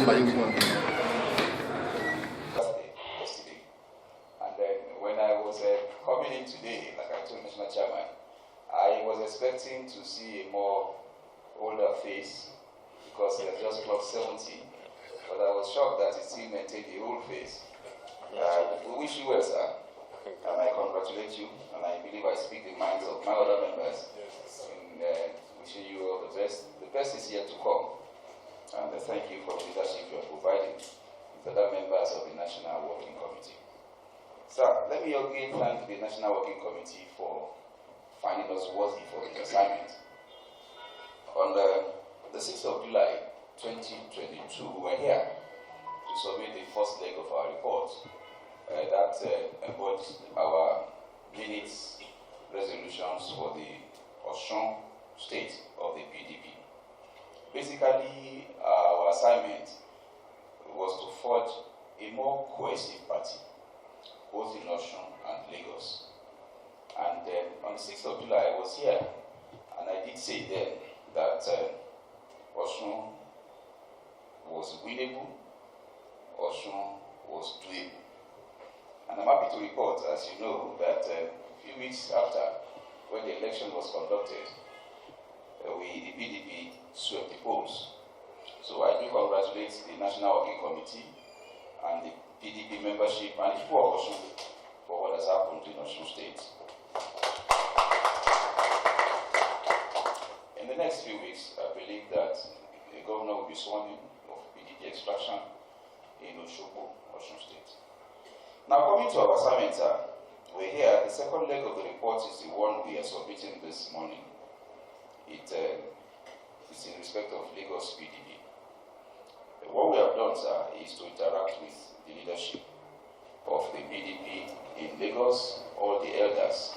Yesterday. And then when I was coming in today, like I told National Chairman, I was expecting to see a more older face because he has just clocked 70. But I was shocked that he still maintained the old face. We wish you well, sir. And I congratulate you. And I believe I speak the minds of my other members in wishing you all the best. The best is yet to come. And thank you for the leadership you are providing with other members of the National Working Committee. Sir, let me again thank the National Working Committee for finding us worthy for this assignment. On the 6th of July 2022, we were here to submit the first leg of our report that embodies our minutes resolutions for the Osun state of the PDP. Basically, our assignment was to forge a more cohesive party, both in Osun and Lagos. And on the 6th of July, I was here, and I did say then that Osun was winnable, Osun was doable. And I'm happy to report, as you know, that a few weeks after, when the election was conducted, the PDP swept the polls. So I do congratulate the National Working Committee and the PDP membership and the people of Osun for what has happened in Osun State. In the next few weeks, I believe that the governor will be sworn in of PDP extraction in Osogbo, Osun State. Now, coming to our assignment, we're here. The second leg of the report is the one we are submitting this morning. It's in respect of Lagos PDP. What we have done, sir, is to interact with the leadership of the PDP in Lagos, all the elders,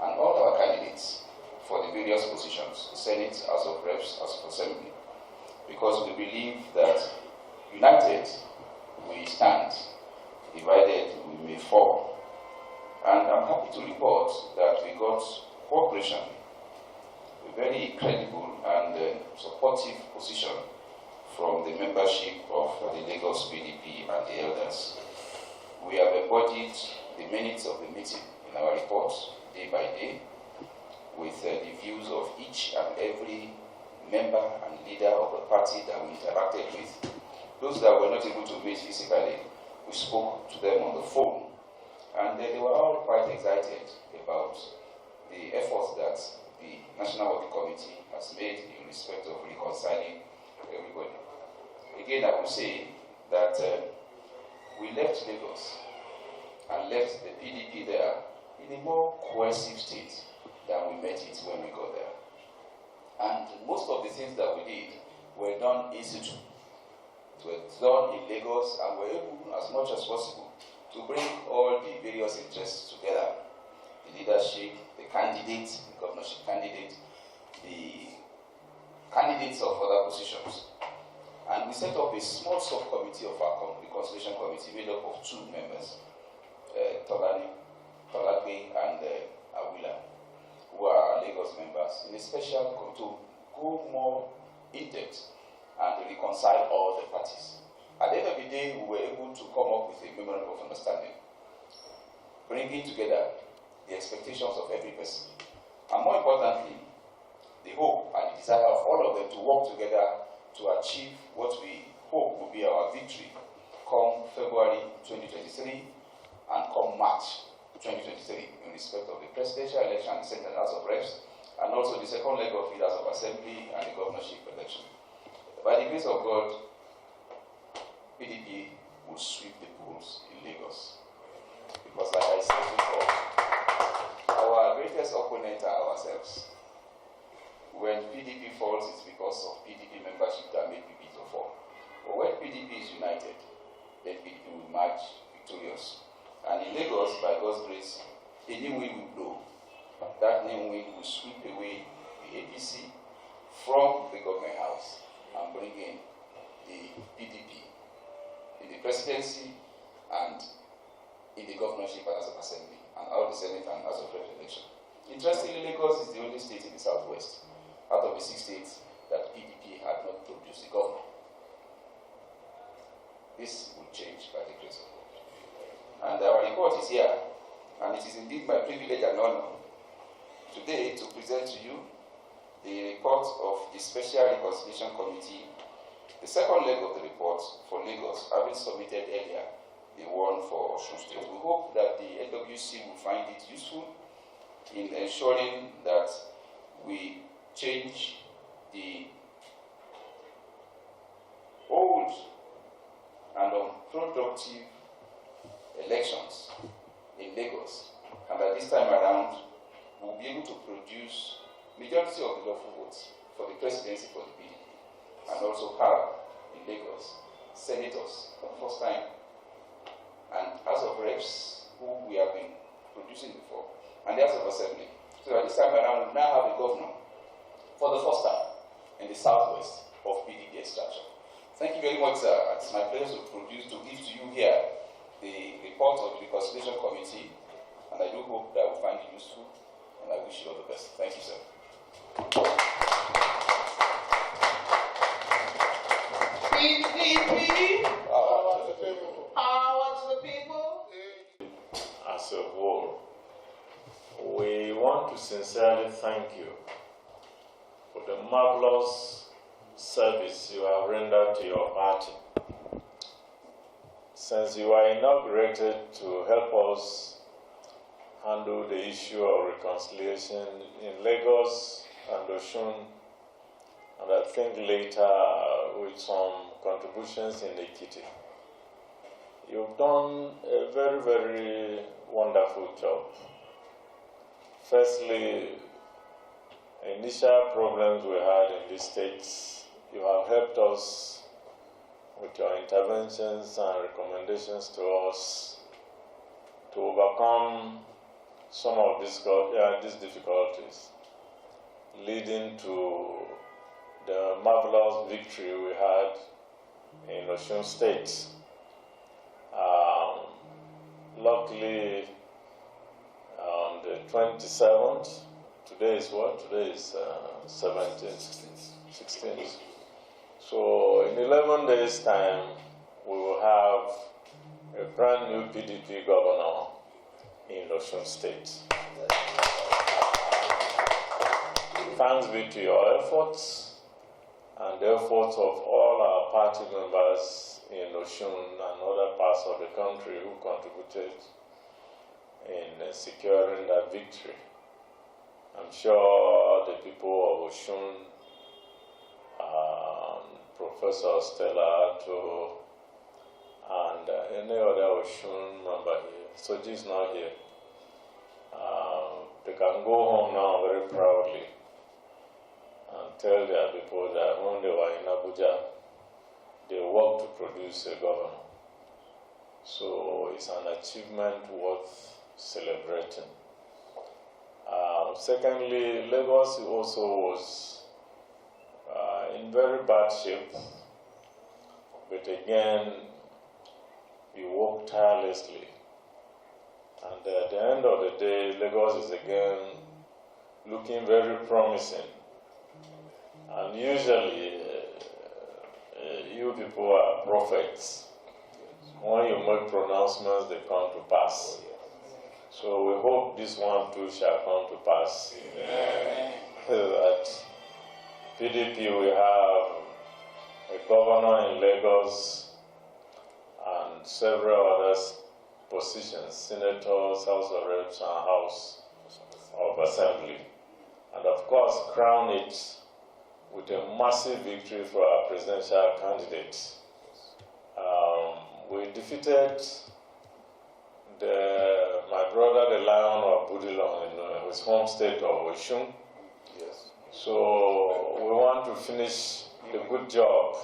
and all our candidates for the various positions, Senate, House of Reps, House of Assembly, because we believe that united we stand, divided we may fall. And I'm happy to report that we got cooperation, a very credible and supportive position from the membership of the Lagos PDP and the elders. We have embodied the minutes of the meeting in our report day by day with the views of each and every member and leader of the party that we interacted with. Those that were not able to meet physically, we spoke to them on the phone. And they were all quite excited about the efforts that the National Working Committee has made in respect of reconciling everybody. Again, I will say that we left Lagos and left the PDP there in a more cohesive state than we met it when we got there. And most of the things that we did were done in situ. It was done in Lagos, and we were able, as much as possible, to bring all the various interests together. The leadership, the candidate, the governorship candidate, the candidates of other positions. And we set up a small subcommittee of our reconciliation committee made up of 2 members, Tolagbe and Awila, who are Lagos members, in a special to go more in depth and reconcile all the parties. At the end of the day, we were able to come up with a memorandum of understanding, bringing together the expectations of every person, and more importantly, the hope and the desire of all of them to work together to achieve what we hope will be our victory come February 2023 and come March 2023 in respect of the presidential election, the Senate and House of Reps, and also the second leg of leaders of assembly and the governorship election. By the grace of God, PDP will sweep the polls in Lagos. Because like I said before, our greatest opponent are ourselves. When PDP falls, it's because of PDP membership that made PDP to fall. But when PDP is united, then PDP will march victorious. And in Lagos, by God's grace, a new wind will blow. That new wind will sweep away the APC from the government house and bring in the PDP in the presidency and in the governorship and House of Assembly and all the Senate and House of Reps election. Interestingly, Lagos is the only state in the southwest out of the 6 states that PDP had not produced a governor. this will change by the grace of God. And our report is here, and it is indeed my privilege and honor today to present to you the report of the Special Reconciliation Committee, the second leg of the report for Lagos, having submitted earlier the one for Osun State. We hope that the LWC will find it useful in ensuring that we change the old and unproductive elections in Lagos, and that this time around we'll be able to produce majority of the lawful votes for the presidency for the PDP, and also have in Lagos senators for the first time, and House of Reps who we have been producing before, and the House of Assembly. So that this time around we now have a governor for the first time in the southwest of PDP extraction. Thank you very much, sir. It's my pleasure to give to you here the report of the Reconciliation Committee, and I do hope that we'll find it useful, and I wish you all the best. Thank you, sir. PDP, power to the people. Power to the people. As a whole, we want to sincerely thank you for the marvelous service you have rendered to your party since you were inaugurated to help us handle the issue of reconciliation in Lagos and Osun, and I think later with some contributions in Ekiti. You've done a very, very wonderful job. Firstly, initial problems we had in these states, you have helped us with your interventions and recommendations to us to overcome some of these difficulties, leading to the marvelous victory we had in Osun State. Luckily, on the 27th, today is what? Today is 17th, 16th. So in 11 days' time, we will have a brand new PDP governor in Osun State. Thanks be to your efforts and the efforts of all our party members in Osun and other parts of the country who contributed in securing that victory. I'm sure the people of Osun, Professor Stella Ato, and any other Osun member here, Soji is not here, they can go home now very proudly and tell their people that when they were in Abuja, they worked to produce a governor. So it's an achievement worth celebrating. Secondly, Lagos also was in very bad shape, but again, we worked tirelessly. And at the end of the day, Lagos is again looking very promising. And usually, you people are prophets. When you make pronouncements, they come to pass. So we hope this one too shall come to pass. Amen. That PDP will have a governor in Lagos and several other positions, senators, House of Reps, and House of Assembly. And of course, crown it with a massive victory for our presidential candidate. We defeated my brother, the Lion of Budilong, in his home state of Osun. Yes. So we want to finish the good job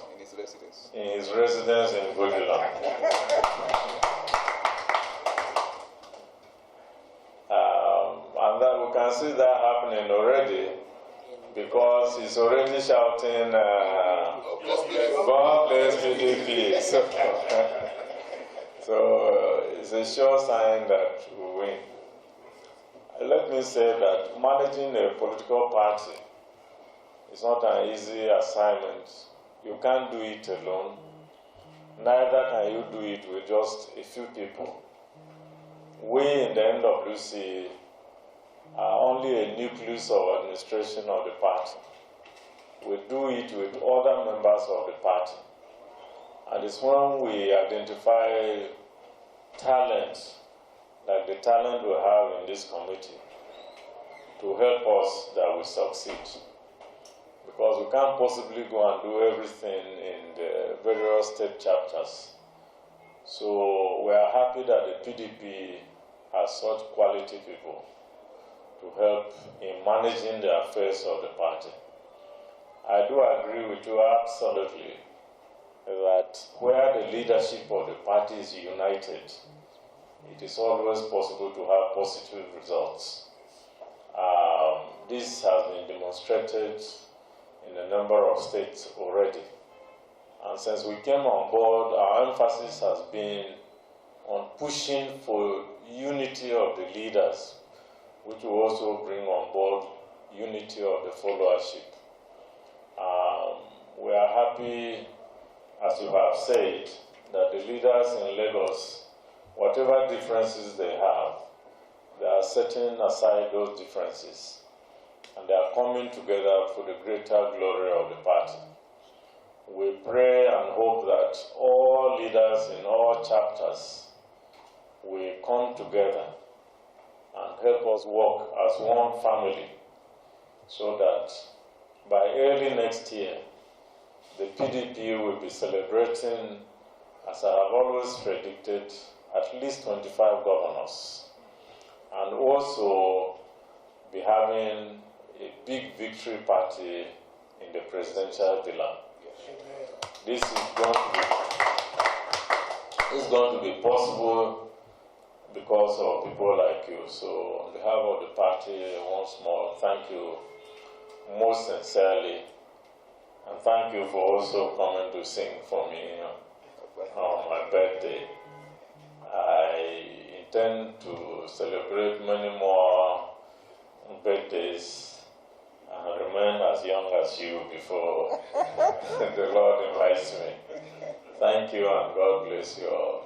in his residence in Budilong. And then we can see that happening already, because he's already shouting, God bless PDP. So it's a sure sign that we win. Let me say that managing a political party is not an easy assignment. You can't do it alone. neither can you do it with just a few people. We in the NWC are only a nucleus of administration of the party. We do it with other members of the party. And it's when we identify talents, like the talent we have in this committee, to help us that we succeed. Because we can't possibly go and do everything in the various state chapters. So we are happy that the PDP has such quality people to help in managing the affairs of the party. I do agree with you absolutely that where the leadership of the party is united, it is always possible to have positive results. This has been demonstrated in a number of states already. And since we came on board, our emphasis has been on pushing for unity of the leaders, which will also bring on board unity of the followership. We are happy, as you have said, that the leaders in Lagos, whatever differences they have, they are setting aside those differences, and they are coming together for the greater glory of the party. We pray and hope that all leaders in all chapters will come together and help us work as one family, so that by early next year, the PDP will be celebrating, as I have always predicted, at least 25 governors, and also be having a big victory party in the presidential villa. This is going to be possible because of people like you. So on behalf of the party, once more, thank you most sincerely, and thank you for also coming to sing for me on my birthday. I intend to celebrate many more birthdays and remain as young as you before the Lord invites me. Thank you, and God bless you all.